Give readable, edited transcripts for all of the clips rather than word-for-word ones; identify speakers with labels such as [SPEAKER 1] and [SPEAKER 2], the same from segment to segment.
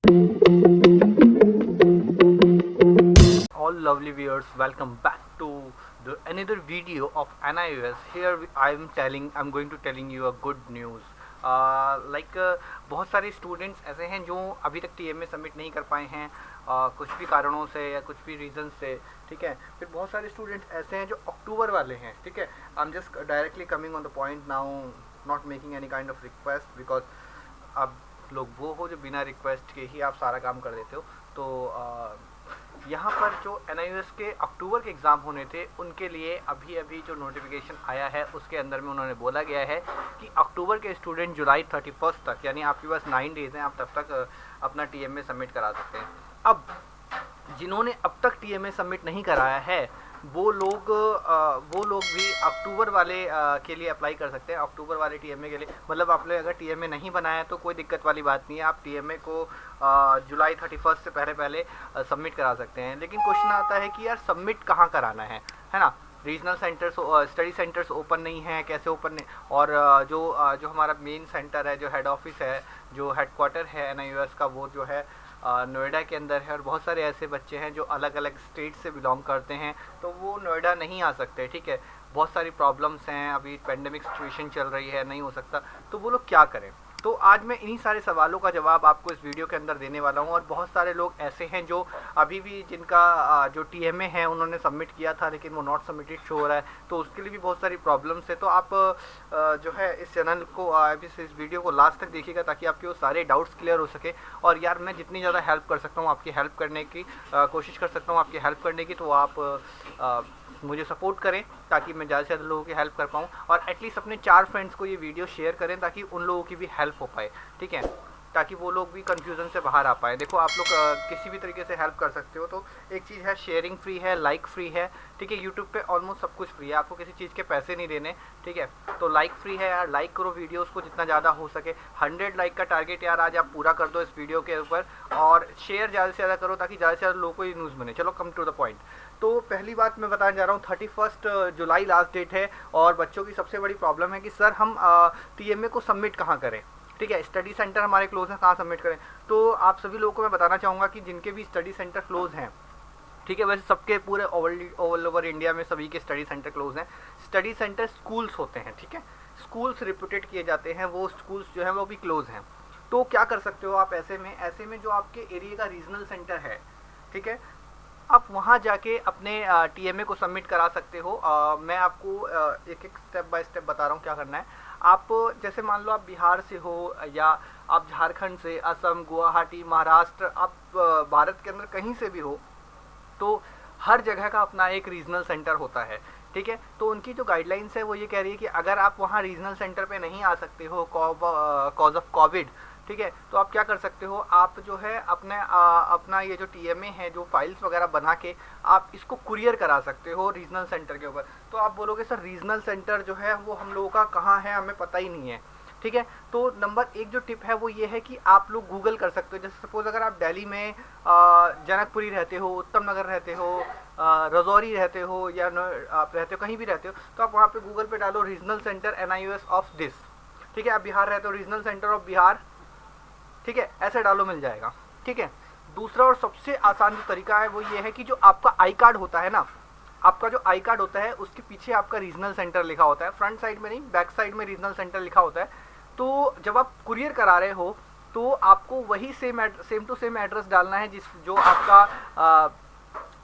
[SPEAKER 1] All lovely viewers, welcome back to the another video of Nios. Here I'm going to telling you a good news. बहुत सारे students ऐसे हैं जो अभी तक TMA सबमिट नहीं कर पाए हैं, कुछ भी कारणों से या कुछ भी रीज़न से, ठीक है। फिर बहुत सारे स्टूडेंट्स ऐसे हैं जो अक्टूबर वाले हैं, ठीक है। I am just directly coming on the point now, not making any kind of request, because अब लोग वो हो जो बिना रिक्वेस्ट के ही आप सारा काम कर देते हो। तो यहाँ पर जो NIOS के अक्टूबर के एग्ज़ाम होने थे उनके लिए अभी जो नोटिफिकेशन आया है उसके अंदर में उन्होंने बोला गया है कि अक्टूबर के स्टूडेंट जुलाई 31 तक, यानी आपके पास 9 डेज़ हैं, आप तब तक अपना TMA सबमिट करा सकते हैं। अब जिन्होंने अब तक TMA सबमिट नहीं कराया है वो लोग भी अक्टूबर वाले के लिए अप्लाई कर सकते हैं। अक्टूबर वाले TMA के लिए, मतलब आपने अगर TMA नहीं बनाया तो कोई दिक्कत वाली बात नहीं है, आप TMA को जुलाई 31 से पहले सबमिट करा सकते हैं। लेकिन क्वेश्चन आता है कि यार सबमिट कहाँ कराना है ना। Regional centres, study centres open नहीं हैं, कैसे ओपन नहीं, और जो हमारा मेन सेंटर है, जो हेड ऑफिस है, जो हेडक्वार्टर है NIOS का, वो जो है नोएडा के अंदर है। और बहुत सारे ऐसे बच्चे हैं जो अलग अलग स्टेट से बिलोंग करते हैं, तो वो नोएडा नहीं आ सकते, ठीक है। बहुत सारी प्रॉब्लम्स हैं, अभी पेंडेमिक सिचुएशन चल रही है, नहीं हो सकता, तो वो लोग क्या करें। तो आज मैं इन्हीं सारे सवालों का जवाब आपको इस वीडियो के अंदर देने वाला हूं। और बहुत सारे लोग ऐसे हैं जो अभी भी जिनका जो TMA है उन्होंने सबमिट किया था लेकिन वो नॉट सबमिटेड शो हो रहा है, तो उसके लिए भी बहुत सारी प्रॉब्लम्स है। तो आप जो है इस चैनल को, इस वीडियो को लास्ट तक देखिएगा ताकि आपके वो सारे डाउट्स क्लियर हो सके। और यार मैं जितनी ज़्यादा हेल्प कर सकता हूँ आपकी हेल्प करने की कोशिश कर सकता हूँ, आपकी हेल्प करने की, तो आप मुझे सपोर्ट करें ताकि मैं ज़्यादा से ज़्यादा लोगों की हेल्प कर पाऊँ। और एटलीस्ट अपने 4 फ्रेंड्स को ये वीडियो शेयर करें ताकि उन लोगों की भी हेल्प हो पाए, ठीक है, ताकि वो लोग भी कंफ्यूजन से बाहर आ पाए। देखो आप लोग किसी भी तरीके से हेल्प कर सकते हो। तो एक चीज़ है, शेयरिंग फ्री है, लाइक फ्री है, ठीक है। यूट्यूब पे ऑलमोस्ट सब कुछ फ्री है, आपको किसी चीज़ के पैसे नहीं देने, ठीक है। तो लाइक फ्री है यार, लाइक करो वीडियोस को जितना ज़्यादा हो सके। 100 लाइक का टारगेट यार आज आप पूरा कर दो इस वीडियो के ऊपर, और शेयर ज़्यादा से ज़्यादा करो ताकि ज़्यादा से ज़्यादा लोगों को ये न्यूज़ बने। चलो कम टू द पॉइंट। तो पहली बात मैं बताने जा रहा हूँ, 31 जुलाई लास्ट डेट है, और बच्चों की सबसे बड़ी प्रॉब्लम है कि सर हम TMA को सबमिट कहाँ करें, ठीक है। स्टडी सेंटर हमारे क्लोज हैं, कहाँ सबमिट करें। तो आप सभी लोगों को मैं बताना चाहूँगा कि जिनके भी स्टडी सेंटर क्लोज हैं, ठीक है, वैसे सबके पूरे ऑल ओवर इंडिया में सभी के स्टडी सेंटर क्लोज हैं। स्टडी सेंटर स्कूल्स होते हैं, ठीक है, स्कूल्स रिप्यूटेड किए जाते हैं, वो स्कूल्स जो हैं वो भी क्लोज हैं। तो क्या कर सकते हो आप ऐसे में जो आपके एरिया का रीजनल सेंटर है, ठीक है, आप वहाँ जाके अपने TMA को सबमिट करा सकते हो। मैं आपको एक स्टेप बाय स्टेप बता रहा हूँ क्या करना है। आप जैसे मान लो आप बिहार से हो, या आप झारखंड से, असम, गुवाहाटी, महाराष्ट्र, आप भारत के अंदर कहीं से भी हो, तो हर जगह का अपना एक रीजनल सेंटर होता है, ठीक है। तो उनकी जो गाइडलाइंस है वो ये कह रही है कि अगर आप वहाँ रीजनल सेंटर पे नहीं आ सकते हो कॉज ऑफ कोविड, ठीक है, तो आप क्या कर सकते हो, आप जो है अपना ये जो TMA है, जो फाइल्स वगैरह बना के आप इसको कुरियर करा सकते हो रीजनल सेंटर के ऊपर। तो आप बोलोगे सर रीजनल सेंटर जो है वो हम लोगों का कहाँ है, हमें पता ही नहीं है, ठीक है। तो नंबर 1 जो टिप है वो ये है कि आप लोग गूगल कर सकते हो। जैसे सपोज अगर आप दिल्ली में जनकपुरी रहते हो, उत्तम नगर रहते हो, रजौरी रहते हो, या आप रहते हो कहीं भी रहते हो, तो आप वहाँ पे गूगल पे डालो regional centre NIOS of this, ठीक है। आप बिहार रहते हो, रीजनल सेंटर ऑफ बिहार, ठीक है, ऐसे डालो, मिल जाएगा, ठीक है। दूसरा और सबसे आसान जो तरीका है वो ये है कि जो आपका आई कार्ड होता है ना, आपका जो आई कार्ड होता है उसके पीछे आपका रीजनल सेंटर लिखा होता है, फ्रंट साइड में नहीं, बैक साइड में रीजनल सेंटर लिखा होता है। तो जब आप कुरियर करा रहे हो तो आपको वही सेम टू सेम एड्रेस डालना है जो आपका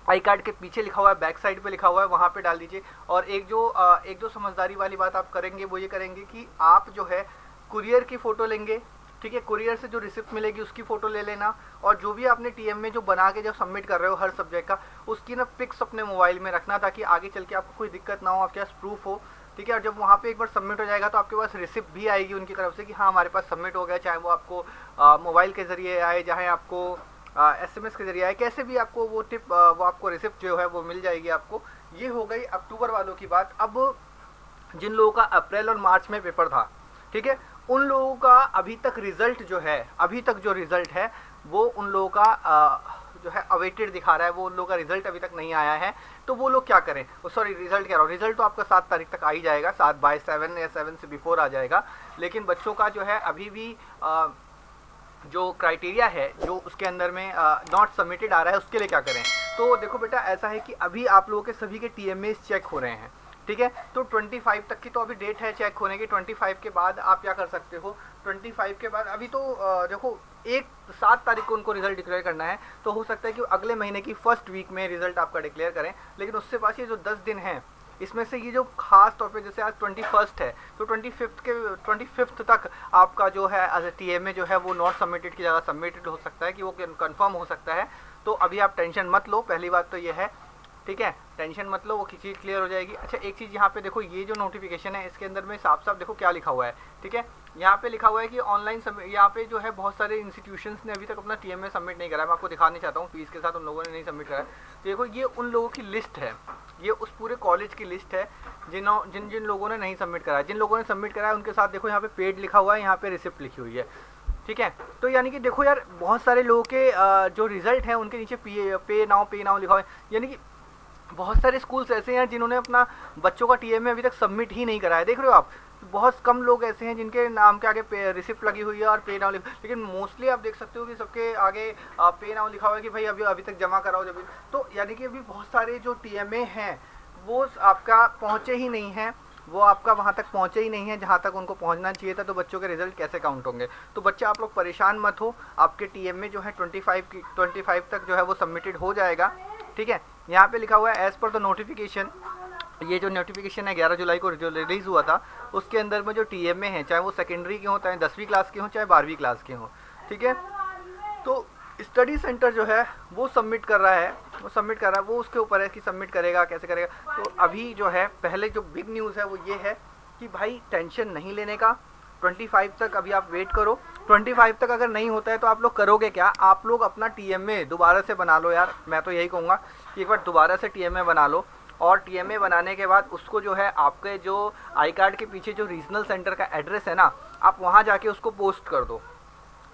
[SPEAKER 1] आई कार्ड के पीछे लिखा हुआ है, बैक साइड पे लिखा हुआ है, वहाँ पे डाल दीजिए। और एक जो समझदारी वाली बात आप करेंगे वो ये करेंगे कि आप जो है कुरियर की फ़ोटो लेंगे, ठीक है, कुरियर से जो रिसिप्ट मिलेगी उसकी फ़ोटो ले लेना, और जो भी आपने TMA जो बना के जब सबमिट कर रहे हो हर सब्जेक्ट का, उसकी ना पिक्स अपने मोबाइल में रखना ताकि आगे चल के आपको कोई दिक्कत ना हो, आपके पास प्रूफ हो, ठीक है। और जब वहाँ पे एक बार सबमिट हो जाएगा तो आपके पास रिसिप्ट भी आएगी उनकी तरफ से कि हाँ हमारे पास सबमिट हो गया, चाहे वो आपको मोबाइल के ज़रिए आए, चाहे आपको SMS के ज़रिए आए, कैसे भी आपको वो आपको रिसिप्ट जो है वो मिल जाएगी आपको। ये हो गई अक्टूबर वालों की बात। अब जिन लोगों का अप्रैल और मार्च में पेपर था, ठीक है, उन लोगों का अभी तक रिजल्ट जो है, अभी तक जो रिजल्ट है वो उन लोगों का जो है अवेटेड दिखा रहा है, वो उन लोगों का रिजल्ट अभी तक नहीं आया है। तो वो लोग क्या करें, सॉरी रिजल्ट कह रहा हूँ, रिजल्ट तो आपका 7 तारीख तक आ ही जाएगा, 7 बाय 7 या 7 से बिफोर आ जाएगा। लेकिन बच्चों का जो है अभी भी जो क्राइटेरिया है जो उसके अंदर में नॉट सबमिटेड आ रहा है उसके लिए क्या करें। तो देखो बेटा ऐसा है कि अभी आप लोगों के सभी के TMA चेक हो रहे हैं, ठीक है। तो 25 तक की तो अभी डेट है चेक होने की। 25 के बाद आप क्या कर सकते हो, 25 के बाद अभी तो देखो 7 तारीख को उनको रिजल्ट डिक्लेयर करना है, तो हो सकता है कि अगले महीने की फर्स्ट वीक में रिजल्ट आपका डिक्लेयर करें। लेकिन उससे पास ये जो 10 दिन हैं इसमें से ये जो खास तौर पे जैसे आज 21 है तो 25 तक आपका जो है एज ए TMA जो है वो नॉट सबमिटेड की जगह सबमिटेड हो सकता है, कि वो कंफर्म हो सकता है। तो अभी आप टेंशन मत लो, पहली बात तो ये है, ठीक है, टेंशन मत लो, वो चीज़ क्लियर हो जाएगी। अच्छा एक चीज़ यहाँ पे देखो, ये जो नोटिफिकेशन है इसके अंदर में साफ साफ देखो क्या लिखा हुआ है, ठीक है। यहाँ पे लिखा हुआ है कि ऑनलाइन यहाँ पे जो है बहुत सारे इंस्टीट्यूशंस ने अभी तक अपना TMA सबमिट नहीं करा है। मैं आपको दिखाना चाहता हूँ फीस के साथ उन लोगों ने नहीं सबमिट करा है। देखो ये उन लोगों की लिस्ट है, ये उस पूरे कॉलेज की लिस्ट है जिन लोगों ने नहीं सबमिट करा है। जिन लोगों ने सबमिट करा है उनके साथ देखो यहाँ पे पेड लिखा हुआ है, यहाँ पे रिसिप्ट लिखी हुई है, ठीक है। तो यानी कि देखो यार बहुत सारे लोगों के जो रिजल्ट है उनके नीचे पे नाउ लिखा हुआ है। यानी कि बहुत सारे स्कूल्स ऐसे हैं जिन्होंने अपना बच्चों का TMA अभी तक सबमिट ही नहीं करा है। देख रहे हो आप, बहुत कम लोग ऐसे हैं जिनके नाम के आगे रिसिप्ट लगी हुई है और पे नाउ लेकिन मोस्टली आप देख सकते हो कि सबके आगे पे नाउ लिखा हुआ है कि भाई अभी तक जमा कराओ जब। तो यानी कि अभी बहुत सारे जो TMA हैं वो आपका पहुँचे ही नहीं हैं, वो आपका वहाँ तक पहुँचे ही नहीं है जहाँ तक उनको पहुँचना चाहिए था। तो बच्चों के रिजल्ट कैसे काउंट होंगे। तो बच्चे आप लोग परेशान मत हो, आपके TMA जो है 25 तक जो है वो सबमिटेड हो जाएगा, ठीक है। यहाँ पे लिखा हुआ है एज पर द नोटिफिकेशन, ये जो नोटिफिकेशन है 11 जुलाई को जो रिलीज़ हुआ था उसके अंदर में जो TMA हैं चाहे वो सेकेंडरी के हों, चाहे 10वीं क्लास के हों, चाहे 12वीं क्लास के हों, ठीक है। तो स्टडी सेंटर जो है वो सबमिट कर रहा है, वो उसके ऊपर है कि सबमिट करेगा कैसे करेगा। तो अभी जो है पहले जो बिग न्यूज़ है वो ये है कि भाई टेंशन नहीं लेने का, 25 तक अभी आप वेट करो। 25 तक अगर नहीं होता है तो आप लोग करोगे क्या, आप लोग अपना TMA दोबारा से बना लो यार। मैं तो यही कहूँगा कि एक बार दोबारा से TMA बना लो, और TMA बनाने के बाद उसको जो है आपके जो आई कार्ड के पीछे जो रीजनल सेंटर का एड्रेस है ना, आप वहाँ जाके उसको पोस्ट कर दो।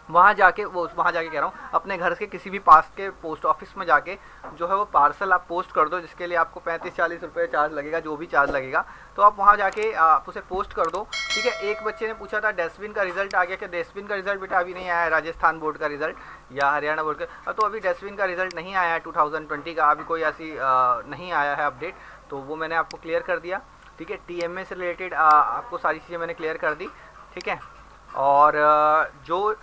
[SPEAKER 1] वहाँ जाके कह रहा हूँ, अपने घर के किसी भी पास के पोस्ट ऑफिस में जाके जो है वो पार्सल आप पोस्ट कर दो, जिसके लिए आपको 35-40 रुपये चार्ज लगेगा, जो भी चार्ज लगेगा। तो आप वहाँ जाके आप उसे पोस्ट कर दो, ठीक है। एक बच्चे ने पूछा था डस्टबिन का रिजल्ट आ गया क्या। डस्टबिन का रिजल्ट बेटा अभी नहीं आया है, राजस्थान बोर्ड का रिजल्ट या हरियाणा बोर्ड का। तो अभी डस्टबिन का रिजल्ट नहीं आया है 2020 का, अभी कोई ऐसी नहीं आया है अपडेट। तो वो मैंने आपको क्लियर कर दिया, ठीक है। TMA से रिलेटेड आपको सारी चीज़ें मैंने क्लियर कर दी, ठीक है। और जो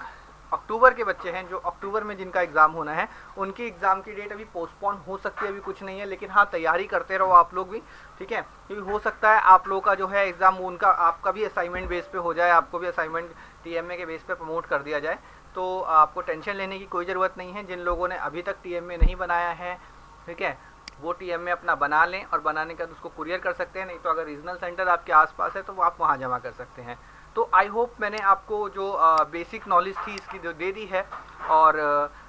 [SPEAKER 1] अक्टूबर के बच्चे हैं, जो अक्टूबर में जिनका एग्ज़ाम होना है, उनकी एग्ज़ाम की डेट अभी पोस्टपोन हो सकती है, अभी कुछ नहीं है। लेकिन हाँ तैयारी करते रहो आप लोग भी, ठीक है, क्योंकि हो सकता है आप लोगों का जो है एग्ज़ाम उनका आपका भी असाइनमेंट बेस पे हो जाए, आपको भी असाइनमेंट TMA के बेस पे प्रमोट कर दिया जाए। तो आपको टेंशन लेने की कोई ज़रूरत नहीं है। जिन लोगों ने अभी तक TMA नहीं बनाया है, ठीक है, वो TMA अपना बना लें, और बनाने के बाद उसको कुरियर कर सकते हैं। नहीं तो अगर रीजनल सेंटर आपके आसपास है तो वो आप वहाँ जमा कर सकते हैं। तो आई होप मैंने आपको जो बेसिक नॉलेज थी इसकी दे दी है, और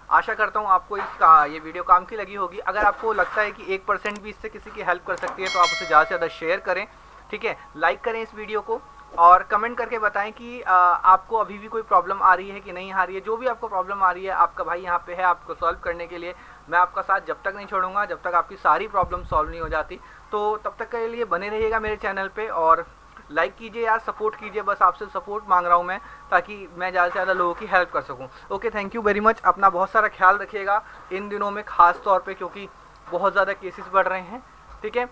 [SPEAKER 1] आशा करता हूँ आपको इसका ये वीडियो काम की लगी होगी। अगर आपको लगता है कि 1% भी इससे किसी की हेल्प कर सकती है तो आप उसे ज़्यादा से ज़्यादा शेयर करें, ठीक है, लाइक करें इस वीडियो को, और कमेंट करके बताएं कि आपको अभी भी कोई प्रॉब्लम आ रही है कि नहीं आ रही है। जो भी आपको प्रॉब्लम आ रही है, आपका भाई यहाँ पे है आपको सॉल्व करने के लिए। मैं आपका साथ जब तक नहीं छोड़ूंगा, जब तक आपकी सारी प्रॉब्लम सॉल्व नहीं हो जाती। तो तब तक के लिए बने रहिएगा मेरे चैनल पे, और लाइक कीजिए यार, सपोर्ट कीजिए। बस आपसे सपोर्ट मांग रहा हूँ मैं, ताकि मैं ज़्यादा से ज़्यादा लोगों की हेल्प कर सकूँ। Okay, thank you very much. अपना बहुत सारा ख्याल रखिएगा इन दिनों में, ख़ास तौर पे क्योंकि बहुत ज़्यादा केसेस बढ़ रहे हैं, ठीक है।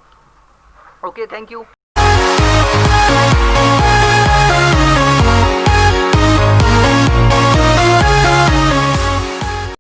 [SPEAKER 1] Okay, thank you.